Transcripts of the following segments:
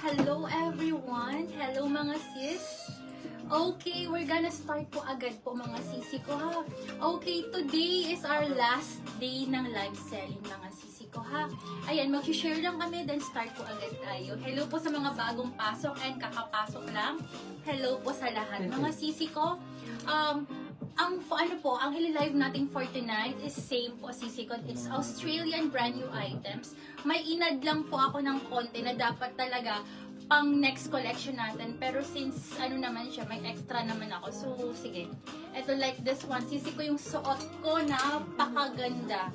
Hello everyone! Hello mga sis! Okay, we're gonna start po agad po mga sisi ko ha. Okay, today is our last day ng live selling mga sisi ko ha. Ayan, mag-share lang kami, then start po agad tayo. Hello po sa mga bagong pasok and kakapasok lang. Hello po sa lahat mga sisi ko. Ang ili-live natin for tonight is same po sisi ko. It's Australian brand new items. May inad lang po ako ng konti na dapat talaga pang next collection natin. Pero since ano naman siya, may extra naman ako. So, sige. Ito like this one. Sisi ko yung suot ko, napakaganda.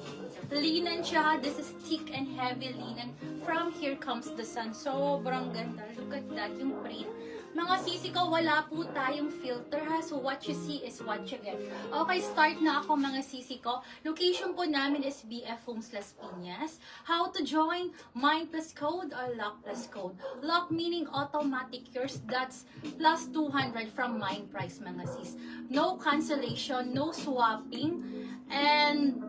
Linen siya. This is thick and heavy linen. From Here Comes the Sun. Sobrang ganda. Look at that, yung print. Mga sisi ko, wala po tayong filter ha. So, what you see is what you get. Okay, start na ako mga sisi ko. Location po namin is BF Homes Las Piñas. How to join? Mind plus code or lock plus code. Lock meaning automatic yours. That's plus 200 from Mind price mga sis. No cancellation, no swapping, and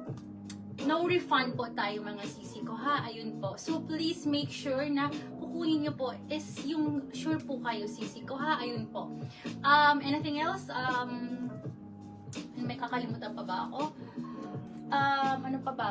no refund po tayo mga sisi ko ha. Ayun po. So, please make sure na kukunin nyo po is yung sure po kayo sisi ko ha. Ayun po. Anything else? May kakalimutan pa ba ako? Ano pa ba?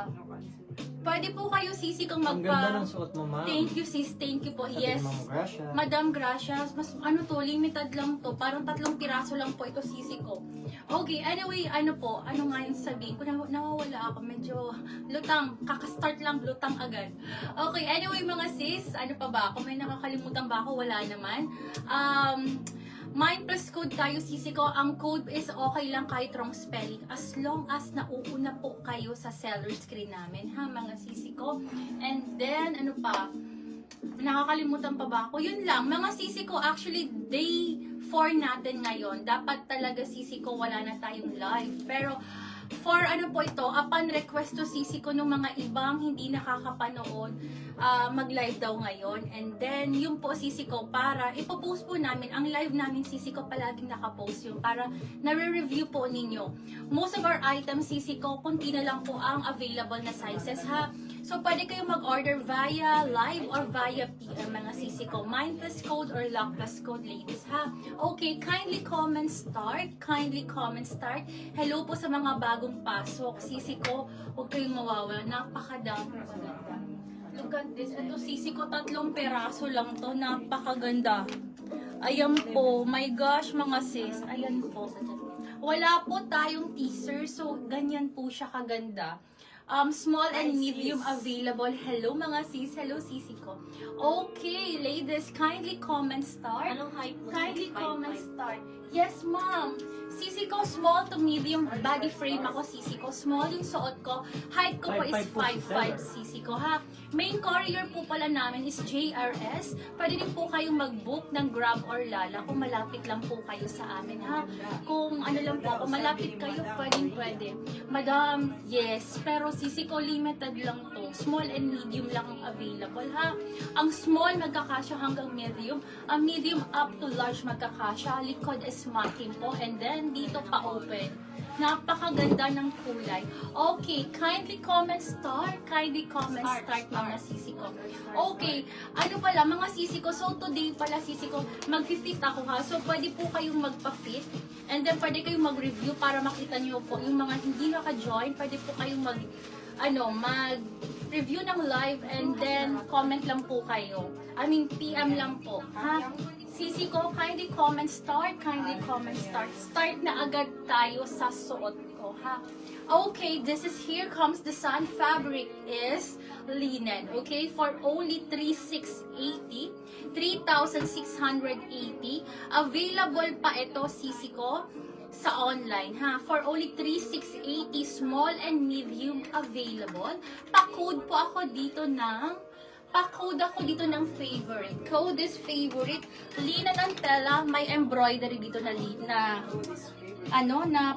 Pwede po kayo sisi kung Ang ganda ng suot mo, ma'am. Thank you sis, thank you po. Sabi Yes. ni Ma'am Gracia. Madam Gracias, mas ano to, limited lang to. Parang 3 piraso lang po ito sisi ko. Okay, anyway, ano po, ano nga yung sabihin ko, nawawala ako, medyo lutang, kakastart lang, lutang agad. Okay, anyway mga sis, ano pa ba, kung may nakakalimutan ba ako, wala naman. Mind plus code tayo sisi ko, ang code is okay lang kahit wrong spelling, as long as nauuna po kayo sa seller screen namin, ha mga sisi ko. And then, ano pa, nakakalimutan pa ba ako? Yun lang, mga sisi ko, actually, day 4 natin ngayon. Dapat talaga sisi ko, wala na tayong live. Pero, for ano po ito, upon request to sisi ko ng mga ibang hindi nakakapanood, mag-live daw ngayon. And then, yung po sisi ko, para ipopost po namin, ang live namin sisi ko palaging nakapost yung para nare-review po ninyo. Most of our items sisi ko, kunti na lang po ang available na sizes ha. So, pwede kayong mag-order via live or via PM mga sisi ko. Mind plus code or lock plus code ladies ha. Okay, kindly comment start. Kindly comment start. Hello po sa mga bagong pasok. Sisi ko, huwag kayong mawawala. Napakadami. Look at this. Ito sisi ko, 3 peraso lang to. Napakaganda. Ayan po. My gosh mga sis. Ayan po. Wala po tayong teaser. So, ganyan po siya kaganda. Small and medium available. Hello mga sis. Hello sisi ko. Okay, ladies, kindly comment start. Anong height mo? Kindly comment start. Yes, ma'am. Sisi ko, small to medium body frame ako, sisi ko. Small yung suot ko. Height ko po is 5'5", sisi ko, ha. Main courier po pala namin is JRS. Pwede din po kayong mag-book ng Grab or Lala kung malapit lang po kayo sa amin, ha. Kung ano lang po, kung malapit kayo, pwede. Madam, yes. Pero sisi ko, limited lang to. Small and medium lang ang available, ha. Ang small, magkakasya hanggang medium. Ang medium up to large, magkakasya. Likod is matting po. And then, dito pa open. Napakaganda ng kulay. Okay, kindly comment start. Kindly comment start mga sisi ko. Okay, ano pala mga sisi ko. So today pala sisi ko, mag-fit ako ha. So pwede po kayong magpa-fit. And then pwede kayong mag-review para makita nyo po. Yung mga hindi naka-join, pwede po kayong mag-review ng live and then comment lang po kayo. I mean, PM lang po. Ha? Sisi ko, kindly comment start. Kindly comment start. Start na agad tayo sa suot ko, ha? Okay, this is Here Comes the Sun. Fabric is linen, okay? For only 3,680. 3,680. Available pa ito, sisi ko, sa online, ha? For only 3,680. Small and medium available. Pa-code po ako dito ng ng favorite. Code is favorite. Linen ang tela, may embroidery dito na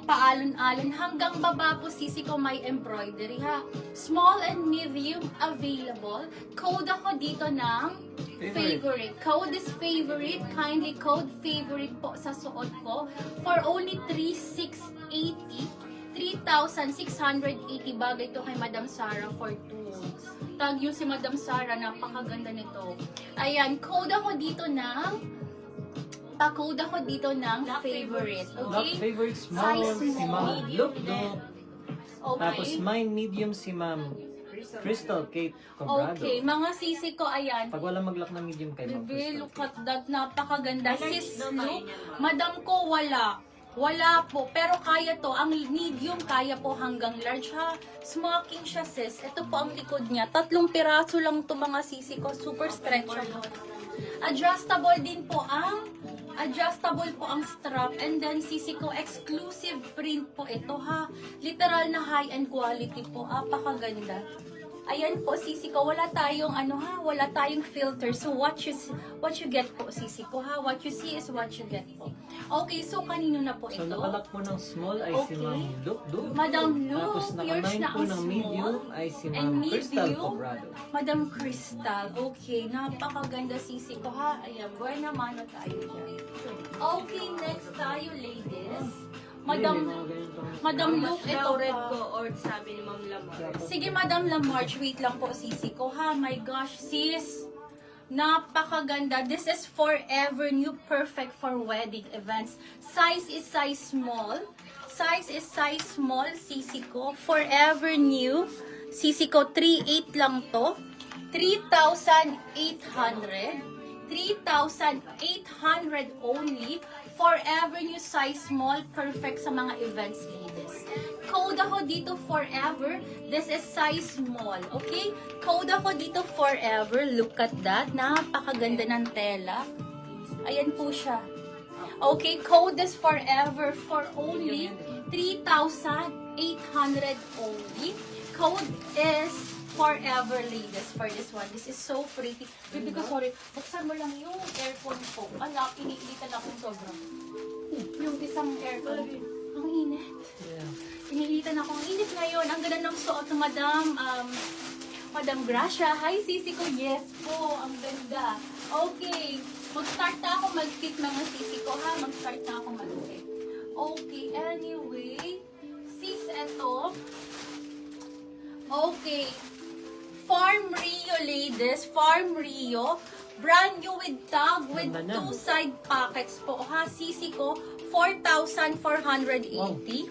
paalon-alon. Hanggang baba po sisi ko may embroidery ha. Small and medium available. Code ako dito ng favorite. Code is favorite. Kindly code favorite po sa suot ko. For only 3,680. 3,680 bagay to kay Madam Sara for 2. Tag yung si Madam Sara, napakaganda nito. Ayan, code ako dito ng pa-code ako dito ng favorite. Lock Okay? favorite small, Size si small. Ma'am Look Look. Okay. Tapos mine medium si Ma'am Crystal Kate Cobrado. Okay, mga sisi ko, ayan. Pag wala mag-lock na medium kay Ma'am Bebe, Crystal look Kate. at that. Napakaganda. Large Sis, daw no? kaya niya, ma'am. Madam ko, wala. Wala po. Pero kaya to. Ang medium, kaya po hanggang large, ha? Smoking siya, sis. Ito po ang likod niya. 3 piraso lang to mga sisi ko. Super stretchable. Adjustable din po ang strap, and then sisi ko exclusive print po ito, ha. Literal na high-end quality po. Apakaganda. Ayan po, sisi ko, wala tayong wala tayong filter. So what you get po, sisi ko, ha. What you see is what you get po. Okay, so kanino na po So ito? nakalock po ng small ay si Okay. Ma'am Look Look. Madam Lu, Tapos yours naka-9 na po ang ng small. medium ay si And Ma'am Crystal medium, Cobrado. Madam Crystal. Okay, napakaganda sisi ko, ha. Ayan, buena mano tayo dyan. Okay, next tayo, ladies. Madam Luke, ito Daw red pa. ko or sabi ni Ma'am Lamar. Sige, Madam Lamarche, wait lang po, sisi ko, ha. My gosh, sis. Napakaganda. This is forever new, perfect for wedding events. Size is size small. Size is size small, sisi ko. Forever new. Sisi ko, 3,800 lang to. 3,800. 3,800 only. Forever new size small, perfect sa mga events, ladies. Code ako dito forever. This is size small, okay? Code ako dito forever. Look at that. Napakaganda ng tela. Ayan po siya. Okay, code is forever for only 3,800 only. Code is forever, ladies, for this one. This is so pretty. Baby ko, sorry. Buksan mo lang yung aircon ko. Ala, iniilitan akong sobra. Yung isang aircon. Ang init. Yeah. Iniilitan ako. Ang init ngayon. Ang ganda ng suot ng Madam Gracia. Hi, sisi ko. Yes po. Ang ganda. Okay. Mag-start na ako mag-fit mga sisi ko, ha? Mag-start na ako mag-fit. Okay. Anyway. Sis, eto. Okay. Farm Rio, ladies. Farm Rio. Brand new with tag with Ganda na. 2 side pockets po, ha. Sisi ko, 4,480.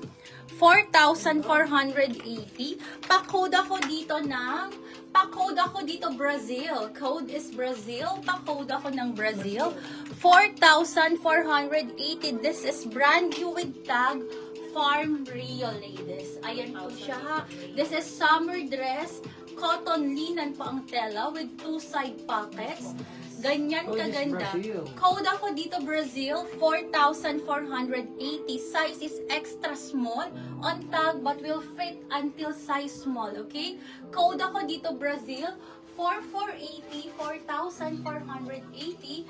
4,480. Pa-code ako dito Brazil. Code is Brazil. Pa-code ako ng Brazil. 4,480. This is brand new with tag. Farm Rio, ladies. Ayan po siya, ha. This is summer dress. Cotton linen po ang tela with 2 side pockets. Ganyan Code is kaganda. Brazil. Code ako dito Brazil, 4,480. Size is extra small on tag but will fit until size small, okay? Code ako dito Brazil, 4,480, 4,480.